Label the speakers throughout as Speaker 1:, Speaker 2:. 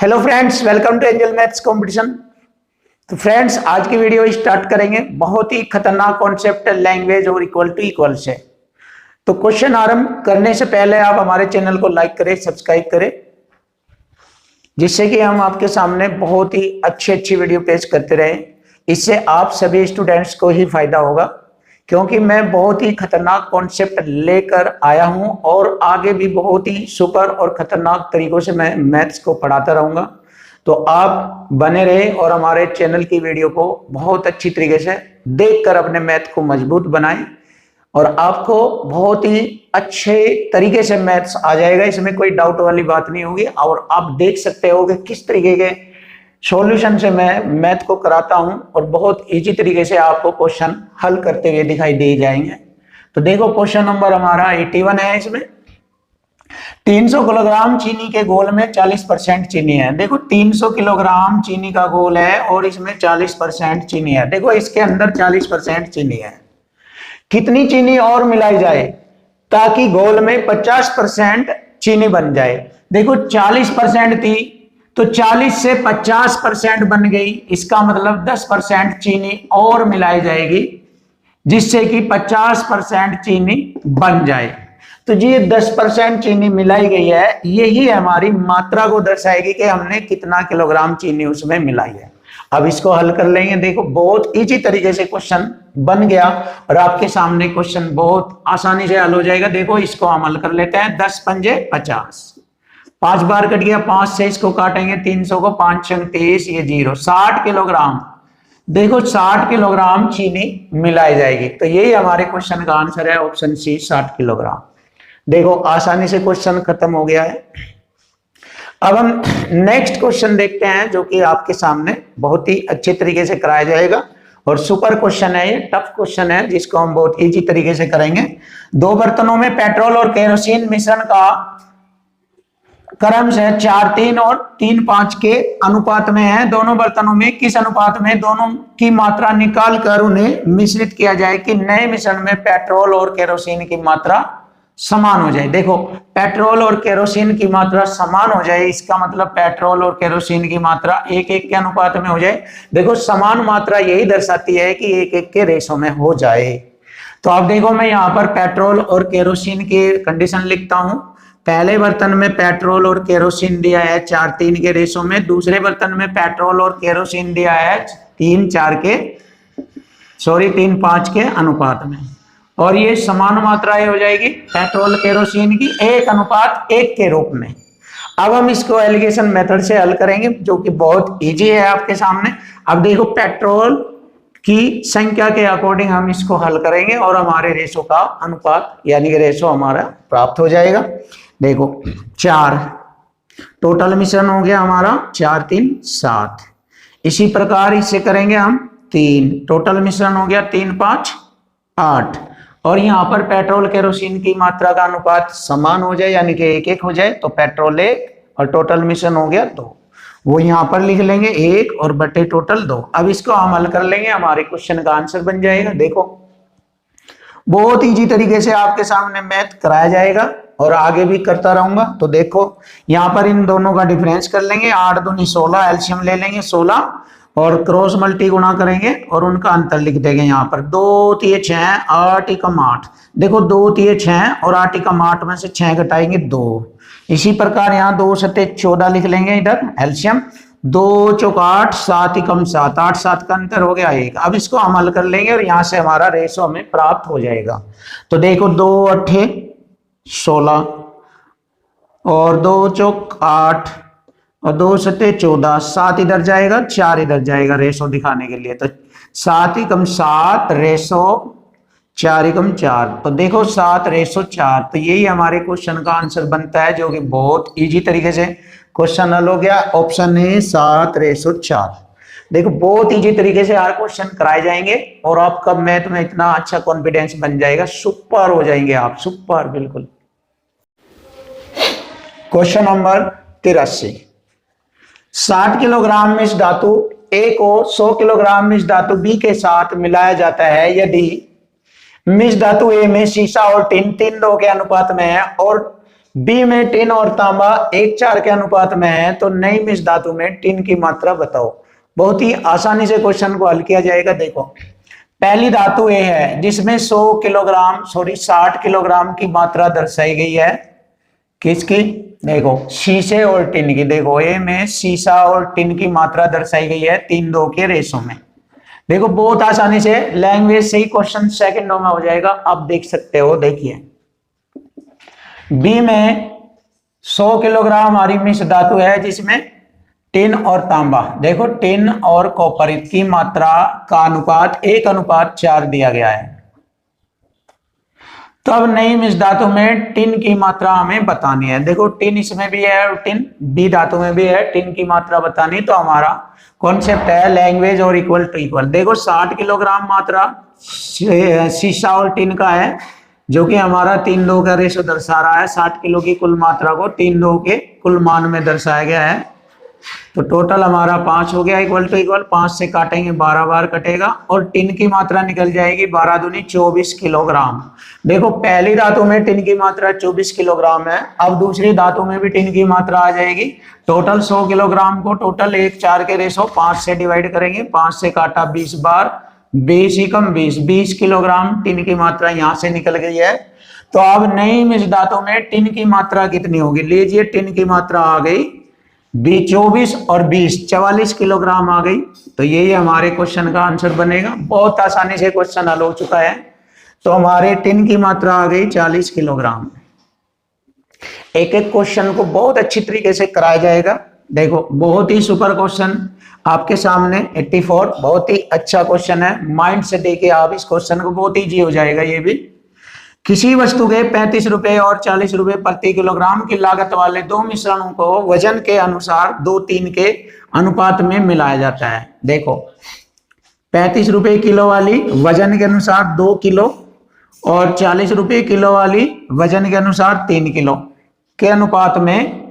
Speaker 1: Hello friends, welcome to Angel Maths Competition. तो friends, आज की वीडियो स्टार्ट करेंगे। बहुत ही खतरनाक कॉन्सेप्ट लैंग्वेज और इक्वल टू इक्वल से। तो क्वेश्चन आरंभ करने से पहले आप हमारे चैनल को लाइक करें, सब्सक्राइब करें, जिससे कि हम आपके सामने बहुत ही अच्छी वीडियो पेश करते रहें। इससे आप सभी स्टूडेंट्स को ही फायदा होगा, क्योंकि मैं बहुत ही खतरनाक कॉन्सेप्ट लेकर आया हूं और आगे भी बहुत ही सुपर और खतरनाक तरीकों से मैं मैथ्स को पढ़ाता रहूंगा। तो आप बने रहे और हमारे चैनल की वीडियो को बहुत अच्छी तरीके से देखकर अपने मैथ को मजबूत बनाएं और आपको बहुत ही अच्छे तरीके से मैथ्स आ जाएगा। इसमें कोई डाउट वाली बात नहीं होगी और आप देख सकते हो कि किस तरीके के सॉल्यूशन से मैं मैथ को कराता हूं और बहुत इजी तरीके से आपको क्वेश्चन हल करते हुए दिखाई दे जाएंगे। तो देखो, क्वेश्चन नंबर हमारा 81 है। इसमें 300 किलोग्राम चीनी के घोल में 40% चीनी है। देखो, 300 किलोग्राम चीनी का घोल है और इसमें 40% चीनी है। देखो, इसके अंदर 40% चीनी है। कितनी चीनी और मिलाई जाए ताकि घोल में 50% चीनी बन जाए? देखो, 40% थी तो 40 से 50% बन गई। इसका मतलब 10% चीनी और मिलाई जाएगी, जिससे कि 50% चीनी बन जाए। तो ये 10% चीनी मिलाई गई है, यही हमारी मात्रा को दर्शाएगी कि हमने कितना किलोग्राम चीनी उसमें मिलाई है। अब इसको हल कर लेंगे। देखो, बहुत इजी तरीके से क्वेश्चन बन गया और आपके सामने क्वेश्चन बहुत आसानी से हल हो जाएगा। देखो, इसको हम हल कर लेते हैं। 10 पंजे 50, 5 बार कट गया, 5 से इसको काटेंगे, 300 को 5 छंग 23, ये 0, 60 किलोग्राम। देखो, 60 किलोग्राम चीनी मिलाई जाएगी। तो यही हमारे क्वेश्चन का आंसर है, ऑप्शन सी, 60 किलोग्राम। देखो, आसानी से क्वेश्चन खत्म हो गया है। अब हम नेक्स्ट क्वेश्चन देखते हैं, जो कि आपके सामने बहुत ही अच्छे तरीके से कराया जाएगा और सुपर क्वेश्चन है। ये टफ क्वेश्चन है, जिसको हम बहुत इजी तरीके से करेंगे। 2 बर्तनों में पेट्रोल और केरोसिन मिश्रण का क्रम से 4:3 और 3:5 के अनुपात में है। दोनों बर्तनों में किस अनुपात में दोनों की मात्रा निकाल कर उन्हें मिश्रित किया जाए कि नए मिश्रण में पेट्रोल और केरोसिन की मात्रा समान हो जाए? देखो, पेट्रोल और केरोसिन की मात्रा समान हो जाए, इसका मतलब पेट्रोल और केरोसिन की मात्रा 1:1 के अनुपात में हो जाए। देखो, समान मात्रा यही दर्शाती है कि 1:1 के रेशो में हो जाए। तो अब देखो, मैं यहाँ पर पेट्रोल और केरोसिन की कंडीशन लिखता हूं। पहले बर्तन में पेट्रोल और केरोसिन दिया है 4:3 के रेशो में, दूसरे बर्तन में पेट्रोल और केरोसिन दिया है 3:5 के अनुपात में, और ये समान मात्राएं हो जाएगी पेट्रोल केरोसिन की 1:1 के रूप में। अब हम इसको एलिगेशन मेथड से हल करेंगे, जो कि बहुत इजी है आपके सामने। अब देखो, पेट्रोल की संख्या के अकॉर्डिंग हम इसको हल करेंगे और हमारे रेशो का अनुपात यानी कि रेशो हमारा प्राप्त हो जाएगा। देखो, 4 टोटल मिश्रण हो गया हमारा, 4 3 7। इसी प्रकार इससे करेंगे हम 3 टोटल मिश्रण हो गया, 3 5 8। और यहाँ पर पेट्रोल केरोसिन की मात्रा का अनुपात समान हो जाए यानी कि 1:1 हो जाए, तो पेट्रोल 1 और टोटल मिश्रण हो गया 2। वो यहाँ पर लिख लेंगे 1 और बटे टोटल 2। अब इसको हम हल कर लेंगे, हमारे क्वेश्चन का आंसर बन जाएगा। देखो, बहुत इजी तरीके से आपके सामने मैथ कराया जाएगा और आगे भी करता रहूंगा। तो देखो, यहाँ पर इन दोनों का डिफरेंस कर लेंगे, 8 दूनी 16, एलसीएम ले लेंगे 16 और क्रॉस मल्टी गुणा करेंगे और उनका अंतर लिख देंगे। यहाँ पर 2 3 6, 8 एकम 8। देखो, 2 3 6 और 8 एकम 8 में से 6 घटाएंगे 2। इसी प्रकार यहाँ 2 7 14 लिख लेंगे, इधर एलसीएम 2 चौक 8, 7 एकम 7, 8 7 का अंतर हो गया 1। अब इसको हम हल कर लेंगे और यहाँ से हमारा रेशो हमें प्राप्त हो जाएगा। तो देखो, 2 8 16 और 2 चौक 8 और 2 7 14, 7 इधर जाएगा, 4 इधर जाएगा रेशो दिखाने के लिए। तो 7 एकम 7 रेशो 4 एकम 4। तो देखो, 7 रेशो 4। तो यही हमारे क्वेश्चन का आंसर बनता है, जो कि बहुत इजी तरीके से क्वेश्चन हल हो गया। ऑप्शन है 7 रेशो 4। देखो, बहुत इजी तरीके से हर क्वेश्चन कराए जाएंगे और आपका मैथ में इतना अच्छा कॉन्फिडेंस बन जाएगा, सुपर हो जाएंगे आप, सुपर बिल्कुल। Question number 83। 60 किलोग्राम मिश्र धातु ए को 100 किलोग्राम मिश्र धातु बी के साथ मिलाया जाता है यदि मिश्र धातु ए में सीसा और टिन 3:2 के अनुपात में है और बी में टिन और तांबा 1:4 के अनुपात में है, तो नई मिश्र धातु में टिन की मात्रा बताओ। बहुत ही आसानी से क्वेश्चन को हल किया जाएगा। देखो, पहली धातु ए है जिसमें 60 किलोग्राम की मात्रा दर्शाई गई है। किसकी? देखो, शीशे और टिन की। देखो, ए में शीशा और टिन की मात्रा दर्शाई गई है 3:2 के रेशो में। देखो, बहुत आसानी से लैंग्वेज से ही क्वेश्चन सेकंडों में हो जाएगा, आप देख सकते हो। देखिए, बी में 100 किलोग्राम हमारी मिश्र धातु है जिसमें टिन और तांबा, देखो टिन और कॉपर की मात्रा का अनुपात 1:4 दिया गया है। तो अब नई मिश्र धातु में टिन की मात्रा हमें बतानी है। देखो, टिन इसमें भी है और टिन बी धातु में भी है, टिन की मात्रा बतानी। तो हमारा कॉन्सेप्ट है लैंग्वेज और इक्वल टू इक्वल। देखो, 60 किलोग्राम मात्रा शीशा और टिन का है, जो कि हमारा 3:2 का रेशो दर्शा रहा है। 60 किलो की कुल मात्रा को 3:2 के कुल मान में दर्शाया गया है। तो टोटल हमारा 5 हो गया, इक्वल टू इक्वल। 5 से काटेंगे 12 बार कटेगा और टिन की मात्रा निकल जाएगी 12 दूनी 24 किलोग्राम। देखो, पहली धातु में टिन की मात्रा 24 किलोग्राम है, अब दूसरी धातु में भी टिन की मात्रा आ जाएगी। टोटल 100 किलोग्राम को टोटल 1:4 के रेशो 5 से डिवाइड करेंगे। 5 से काटा 20 बार, 20 ही कम 20 किलोग्राम टिन की मात्रा यहां से निकल गई है। तो अब नई मिश्र धातु में टिन की मात्रा कितनी होगी? लीजिए, टिन की मात्रा आ गई 24 और 20 44 किलोग्राम आ गई। तो यही हमारे क्वेश्चन का आंसर बनेगा। बहुत आसानी से क्वेश्चन हल हो चुका है। तो हमारे टिन की मात्रा आ गई 40 किलोग्राम। एक एक क्वेश्चन को बहुत अच्छी तरीके से कराया जाएगा। देखो, बहुत ही सुपर क्वेश्चन आपके सामने 84, बहुत ही अच्छा क्वेश्चन है। माइंड से देखिए आप इस क्वेश्चन को, बहुत ईजी हो जाएगा ये भी। किसी वस्तु के 35 रुपए और 40 रुपए प्रति किलोग्राम की लागत वाले दो मिश्रणों को वजन के अनुसार 2:3 के अनुपात में मिलाया जाता है। देखो, 35 रुपए किलो वाली वजन के अनुसार 2 किलो और 40 रुपए किलो वाली वजन के अनुसार 3 किलो के अनुपात में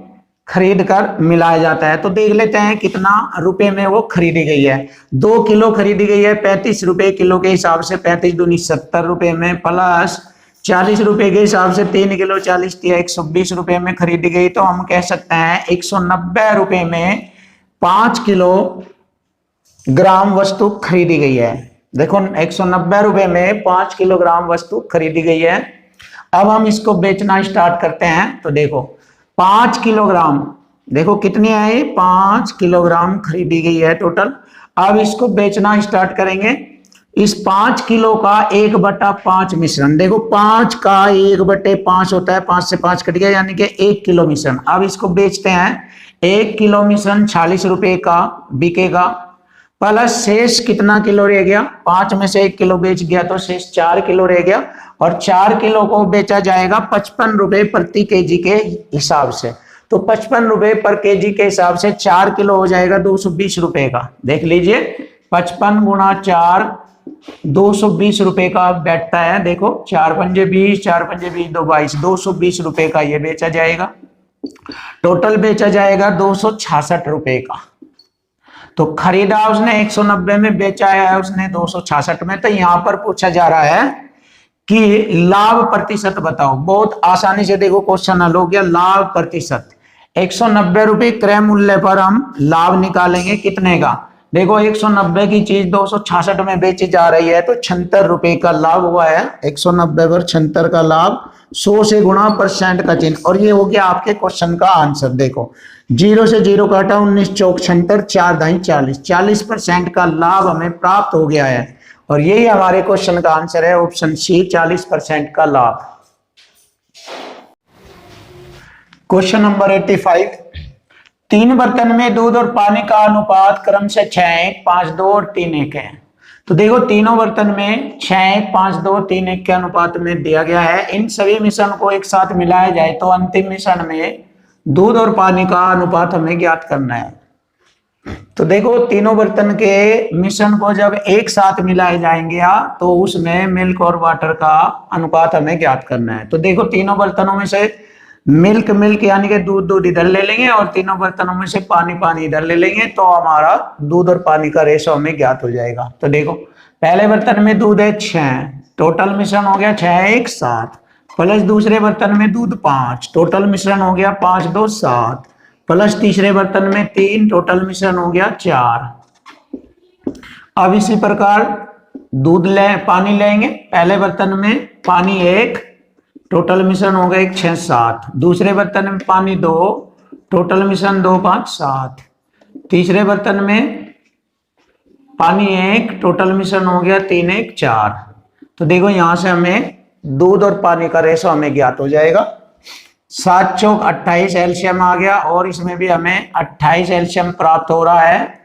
Speaker 1: खरीद कर मिलाया जाता है। तो देख लेते हैं कितना रुपए में वो खरीदी गई है। 2 किलो खरीदी गई है 35 रुपए किलो के हिसाब से, 35 दूनी 70 रुपए में, प्लस 40 रुपए के हिसाब से 3 किलो 40 दिया 120 रुपए में खरीदी गई। तो हम कह सकते हैं 190 रुपए में 5 किलो ग्राम वस्तु खरीदी गई है। देखो, 190 रुपए में 5 किलोग्राम वस्तु खरीदी गई है। अब हम इसको बेचना स्टार्ट करते हैं। तो देखो, 5 किलोग्राम, देखो कितनी है? 5 किलोग्राम खरीदी गई है टोटल। अब इसको बेचना स्टार्ट करेंगे। इस 5 किलो का 1/5 मिश्रण, देखो 5 का 1/5 होता है, 5 से 5 कट गया, यानी कि 1 किलो मिश्रण। अब इसको बेचते हैं। 1 किलो मिश्रण 40 रुपए का बिकेगा, प्लस शेष कितना किलो रह गया? 5 में से 1 किलो बेच गया तो शेष 4 किलो रह गया, और 4 किलो को बेचा जाएगा 55 रुपए प्रति केजी के हिसाब से। तो 55 रुपए पर केजी के हिसाब से 4 किलो हो जाएगा 220 रुपए का। देख लीजिए, 55 गुणा 4 220 रुपए का बैठता है। देखो, 4 पंजे 20, 4 पंजे 20, 2 22, 220 रुपए का ये बेचा जाएगा। टोटल बेचा जाएगा 266 रुपए का। तो खरीदा उसने 190 में, बेचा है उसने 266 में। तो यहां पर पूछा जा रहा है कि लाभ प्रतिशत बताओ। बहुत आसानी से देखो क्वेश्चन हल हो गया। लाभ प्रतिशत 190 रुपए क्रय मूल्य पर हम लाभ निकालेंगे कितने का? देखो, 190 की चीज 266 में बेची जा रही है, तो 76 रुपए का लाभ हुआ है। 190 पर 76 का लाभ, 100 से गुणा परसेंट का चिन्ह, और ये हो गया आपके क्वेश्चन का आंसर। देखो, 0 से 0 काटा 19 चौक 76, 4 दाई 40, 40% का लाभ हमें प्राप्त हो गया है। और यही हमारे क्वेश्चन का आंसर है, ऑप्शन सी, 40% का लाभ। क्वेश्चन नंबर 85, 3 बर्तन में दूध और पानी का अनुपात क्रम से 6:1, 5:2 और 3:1 है। तो देखो, तीनों बर्तन में 6:1, 5:2, 3:1 के अनुपात में दिया गया है। इन सभी मिश्रण को एक साथ मिलाया जाए तो अंतिम मिश्रण में दूध और पानी का अनुपात हमें ज्ञात करना है। तो देखो, तीनों बर्तन के मिश्रण को जब एक साथ मिलाए जाएंगे तो उसमें मिल्क और वाटर का अनुपात हमें ज्ञात करना है। तो देखो, तीनों बर्तनों में से मिल्क यानी कि दूध इधर ले लेंगे, और तीनों बर्तनों में से पानी इधर ले लेंगे, तो हमारा दूध और पानी का रेशो हमें ज्ञात हो जाएगा। तो देखो, पहले बर्तन में दूध है 6, टोटल मिश्रण हो गया 6:1, 7, प्लस दूसरे बर्तन में दूध 5, टोटल मिश्रण हो गया 5 2 7, प्लस तीसरे बर्तन में 3, टोटल मिश्रण हो गया 4। अब इसी प्रकार दूध पानी लेंगे, पहले बर्तन में पानी 1, टोटल मिश्रण हो गया 1 6 7, दूसरे बर्तन में पानी 2, टोटल मिश्रण 2 5 7, तीसरे बर्तन में पानी 1, टोटल मिश्रण हो गया 3 1 4। तो देखो यहां से हमें दूध और पानी का रेशो हमें ज्ञात हो जाएगा। 7 चौक 28 एलसीएम आ गया और इसमें भी हमें 28 एलसीएम प्राप्त हो रहा है।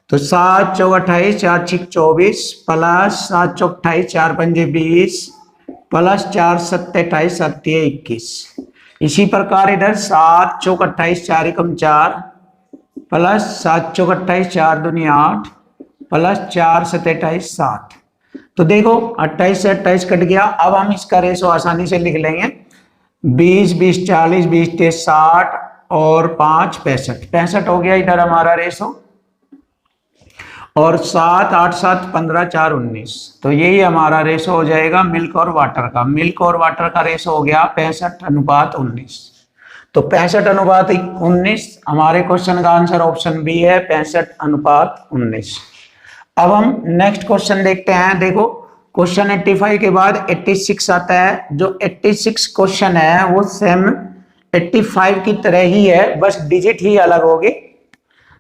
Speaker 1: तो 7 चौक 28 4 6 24 प्लस 7 चौक 28 4 पंजे 20 प्लस 4 7 28 7 21। इसी प्रकार इधर 7 चौक 28 4 एकम 4 प्लस 7 चौक 28 4 दूनी 8 प्लस 4 7 28 7। तो देखो 28 से 28 कट गया। अब हम इसका रेशो आसानी से लिख लेंगे, 20 20 40 20 23 60 और 5 65, 65 हो गया इधर हमारा रेशो। और 7 8 7 15 4 19। तो यही हमारा रेशो हो जाएगा मिल्क और वाटर का। मिल्क और वाटर का रेशो हो गया 65:19। तो 65:19 हमारे क्वेश्चन का आंसर ऑप्शन बी है, 65:19। अब हम नेक्स्ट क्वेश्चन देखते हैं। देखो क्वेश्चन 85 के बाद 86 आता है। जो 86 क्वेश्चन है वो सेम 85 की तरह ही है, बस डिजिट ही अलग होगी।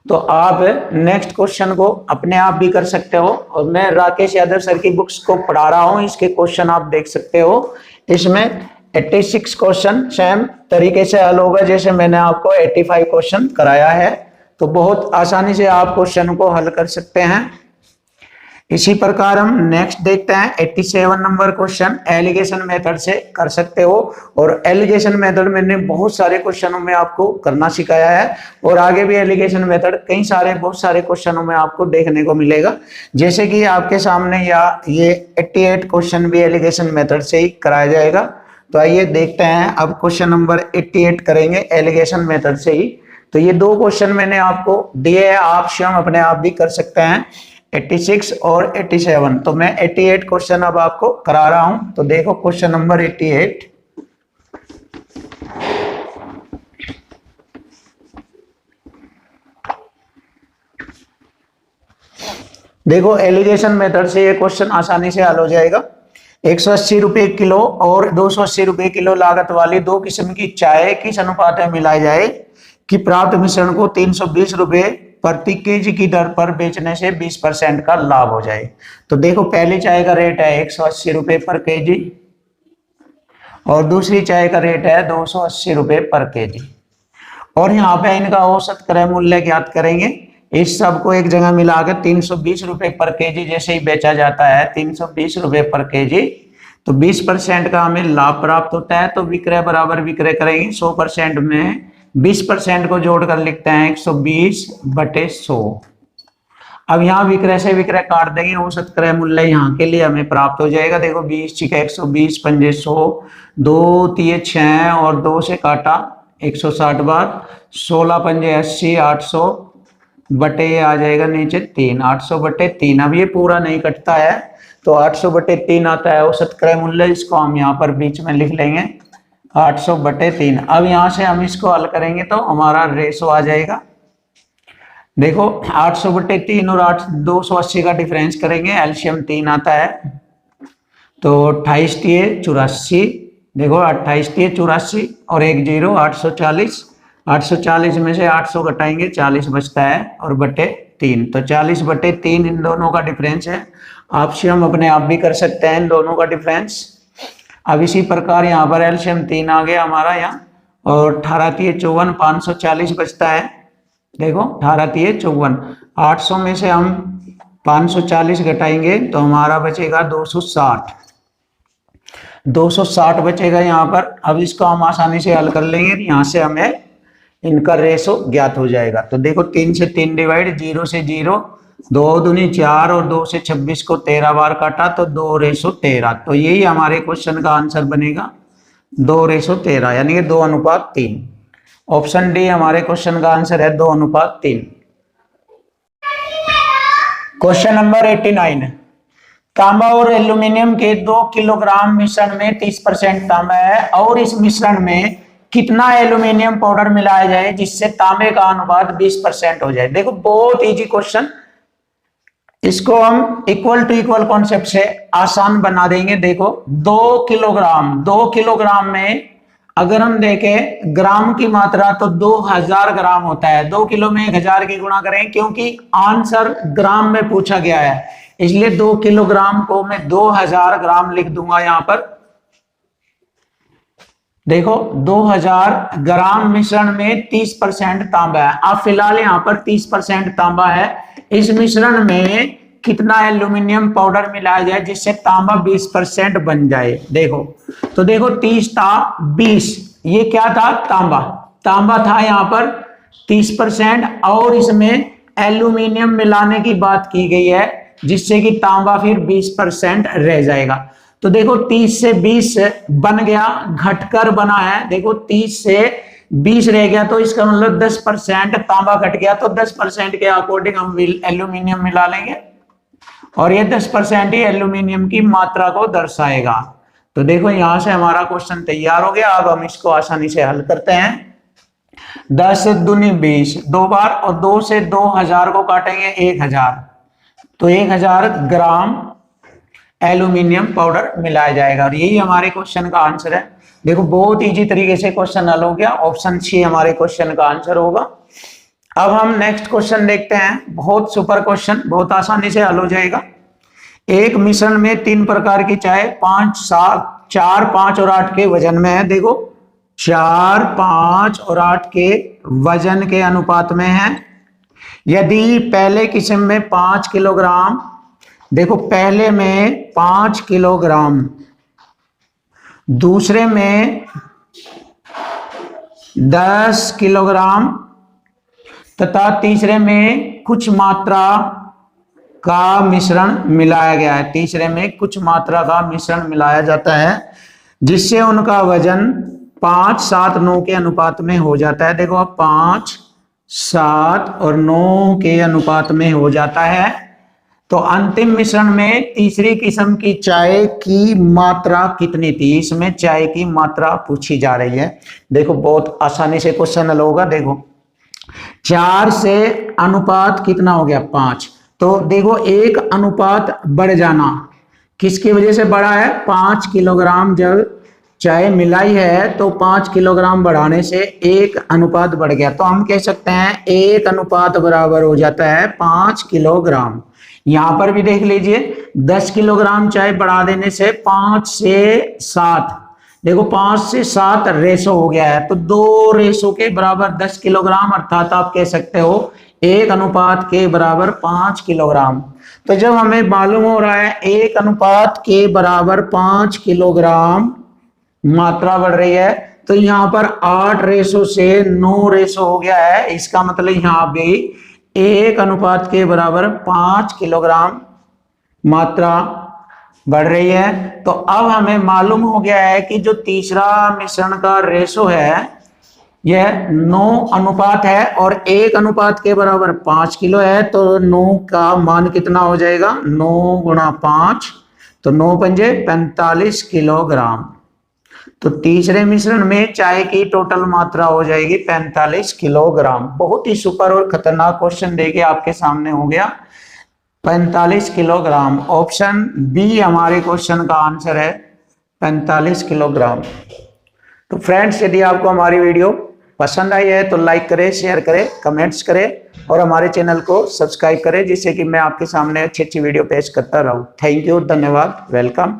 Speaker 1: तो आप नेक्स्ट क्वेश्चन को अपने आप भी कर सकते हो, और मैं राकेश यादव सर की बुक्स को पढ़ा रहा हूं, इसके क्वेश्चन आप देख सकते हो। इसमें 86 क्वेश्चन सेम तरीके से हल होगा जैसे मैंने आपको 85 क्वेश्चन कराया है। तो बहुत आसानी से आप क्वेश्चन को हल कर सकते हैं। इसी प्रकार हम नेक्स्ट देखते हैं 87 नंबर क्वेश्चन एलिगेशन मेथड से कर सकते हो। और एलिगेशन मेथड मैंने बहुत सारे क्वेश्चनों में आपको करना सिखाया है, और आगे भी एलिगेशन मेथड कई सारे बहुत सारे क्वेश्चनों में आपको देखने को मिलेगा। जैसे कि आपके सामने या ये 88 क्वेश्चन भी एलिगेशन मेथड से ही कराया जाएगा। तो आइए देखते हैं, अब क्वेश्चन नंबर 88 करेंगे एलिगेशन मेथड से ही। तो ये दो क्वेश्चन मैंने आपको दिए हैं, आप स्वयं अपने आप भी कर सकते हैं, 86 और 87। तो मैं 88 क्वेश्चन अब आपको करा रहा हूं। तो देखो क्वेश्चन नंबर 88। देखो एलिगेशन मेथड से ये क्वेश्चन आसानी से हल हो जाएगा। 180 रुपए किलो और 280 रुपए किलो लागत वाली दो किस्म की चाय किस अनुपात में मिलाई जाए कि प्राप्त मिश्रण को 320 रुपए प्रति केजी की दर पर बेचने से 20% का लाभ हो जाए। तो देखो पहली चाय का रेट है 180 रुपए पर केजी और दूसरी चाय का रेट है 280 रुपए पर केजी। और यहाँ पे इनका औसत क्रय मूल्य ज्ञात करेंगे। इस सब को एक जगह मिलाकर 320 रुपए पर केजी जैसे ही बेचा जाता है, 320 रुपए पर केजी, तो 20% का हमें लाभ प्राप्त होता है। तो विक्रय बराबर विक्रय करेंगे, 100% में 20% को जोड़कर लिखते हैं 120/100। अब यहाँ विक्रय से विक्रय काट देंगे, औसत क्रय मूल्य यहाँ के लिए हमें प्राप्त हो जाएगा। देखो 20 × 120 पंजे 100, 2 × 6 और 2 से काटा 160 बार, 16 पंजे 80, 800 बटे आ जाएगा नीचे 3, 800/3। अब ये पूरा नहीं कटता है तो 800/3 आता है औसत क्रय मूल्य। इसको हम यहाँ पर बीच में लिख लेंगे 800/3। अब यहाँ से हम इसको हल करेंगे तो हमारा रेशो आ जाएगा। देखो 800/3 और 280 का डिफरेंस करेंगे, एलसीएम 3 आता है। तो 28 × 84, देखो 28 × 84 और 1 0, 840। 840 में से 800 घटाएंगे 40 बचता है और /3। तो 40/3 इन दोनों का डिफरेंस है। आप स्वयं अपने आप भी कर सकते हैं इन दोनों का डिफरेंस। अब इसी प्रकार यहाँ पर एलसीएम 3 आ गया हमारा यहाँ, और 18 × 54, 540 बचता है। देखो 18 × 54, 800 में से हम 540 घटाएंगे तो हमारा बचेगा 260। 260 बचेगा यहाँ पर। अब इसको हम आसानी से हल कर लेंगे, यहाँ से हमें इनका रेशो ज्ञात हो जाएगा। तो देखो 3 से 3 डिवाइड, 0 से 0, 2 दूनी 4 और 2 से 26 को 13 बार काटा तो 2:13। तो यही हमारे क्वेश्चन का आंसर बनेगा 2:13, यानी कि 2:3। ऑप्शन डी हमारे क्वेश्चन का आंसर है 2:3। Question number 89। तांबा और एल्यूमिनियम के 2 किलोग्राम मिश्रण में 30% तांबा है और इस मिश्रण में कितना एल्यूमिनियम पाउडर मिलाया जाए जिससे तांबे का अनुपात 20% हो जाए। देखो बहुत इजी क्वेश्चन, इसको हम इक्वल टू इक्वल कॉन्सेप्ट से आसान बना देंगे। देखो 2 किलोग्राम में अगर हम देखें ग्राम की मात्रा तो 2000 ग्राम होता है। 2 किलो में 1000 की गुणा करें क्योंकि आंसर ग्राम में पूछा गया है, इसलिए 2 किलोग्राम को मैं 2000 ग्राम लिख दूंगा यहां पर। देखो 2000 ग्राम मिश्रण में 30% तांबा है। अब फिलहाल यहां पर 30% तांबा है। इस मिश्रण में कितना एल्यूमिनियम पाउडर मिलाया जाए जिससे तांबा 20% बन जाए। देखो तो देखो 30 था 20, ये क्या था तांबा था यहां पर 30% और इसमें एल्यूमिनियम मिलाने की बात की गई है जिससे कि तांबा फिर 20% रह जाएगा। तो देखो 30 से 20 बन गया, घटकर बना है। देखो 30 से 20 रह गया तो इसका मतलब 10% तांबा घट गया, तो 10% के अकॉर्डिंग हम एल्यूमिनियम मिला लेंगे और ये 10% ही एल्यूमिनियम की मात्रा को दर्शाएगा। तो देखो यहां से हमारा क्वेश्चन तैयार हो गया। अब हम इसको आसानी से हल करते हैं। 10 दूनी 20 दो बार और 2 से 2000 को काटेंगे 1000, तो 1000 ग्राम एल्यूमिनियम पाउडर मिलाया जाएगा और यही हमारे क्वेश्चन का आंसर है। देखो बहुत इजी तरीके से क्वेश्चन हल हो गया। ऑप्शन सी हमारे क्वेश्चन का आंसर होगा। अब हम नेक्स्ट क्वेश्चन देखते हैं। बहुत सुपर क्वेश्चन, बहुत आसानी से हल हो जाएगा। एक मिश्रण में 3 प्रकार की चाय 5, 7, 4, 5 और 8 के वजन में है। देखो 4, 5 और 8 के वजन के अनुपात में है। यदि पहले किस्म में 5 किलोग्राम, देखो पहले में 5 किलोग्राम, दूसरे में 10 किलोग्राम तथा तीसरे में कुछ मात्रा का मिश्रण मिलाया गया है। तीसरे में कुछ मात्रा का मिश्रण मिलाया जाता है जिससे उनका वजन 5, 7, 9 के अनुपात में हो जाता है। देखो अब 5, 7 और 9 के अनुपात में हो जाता है। तो अंतिम मिश्रण में तीसरी किस्म की चाय की मात्रा कितनी थी? इसमें चाय की मात्रा पूछी जा रही है। देखो बहुत आसानी से क्वेश्चन हल होगा। देखो 4 से अनुपात कितना हो गया 5, तो देखो एक अनुपात बढ़ जाना किसकी वजह से बढ़ा है? 5 किलोग्राम जब चाय मिलाई है तो 5 किलोग्राम बढ़ाने से एक अनुपात बढ़ गया। तो हम कह सकते हैं एक अनुपात बराबर हो जाता है 5 किलोग्राम। यहां पर भी देख लीजिए 10 किलोग्राम चाय बढ़ा देने से 5 से 7, देखो 5 से 7 रेशो हो गया है, तो 2 रेशो के बराबर 10 किलोग्राम, अर्थात आप कह सकते हो 1 अनुपात के बराबर 5 किलोग्राम। तो जब हमें मालूम हो रहा है 1 अनुपात के बराबर 5 किलोग्राम मात्रा बढ़ रही है, तो यहाँ पर 8 रेशो से 9 रेशो हो गया है। इसका मतलब यहाँ भी 1 अनुपात के बराबर 5 किलोग्राम मात्रा बढ़ रही है। तो अब हमें मालूम हो गया है कि जो तीसरा मिश्रण का रेशो है यह 9 अनुपात है और 1 अनुपात के बराबर 5 किलो है, तो 9 का मान कितना हो जाएगा? 9 गुणा 5, तो 9 पंजे 45 किलोग्राम। तो तीसरे मिश्रण में चाय की टोटल मात्रा हो जाएगी 45 किलोग्राम। बहुत ही सुपर और खतरनाक क्वेश्चन देके आपके सामने हो गया 45 किलोग्राम। ऑप्शन बी हमारे क्वेश्चन का आंसर है 45 किलोग्राम। तो फ्रेंड्स यदि आपको हमारी वीडियो पसंद आई है तो लाइक करें, शेयर करें, कमेंट्स करें और हमारे चैनल को सब्सक्राइब करें जिससे कि मैं आपके सामने अच्छी अच्छी वीडियो पेश करता रहूं। थैंक यू, धन्यवाद, वेलकम।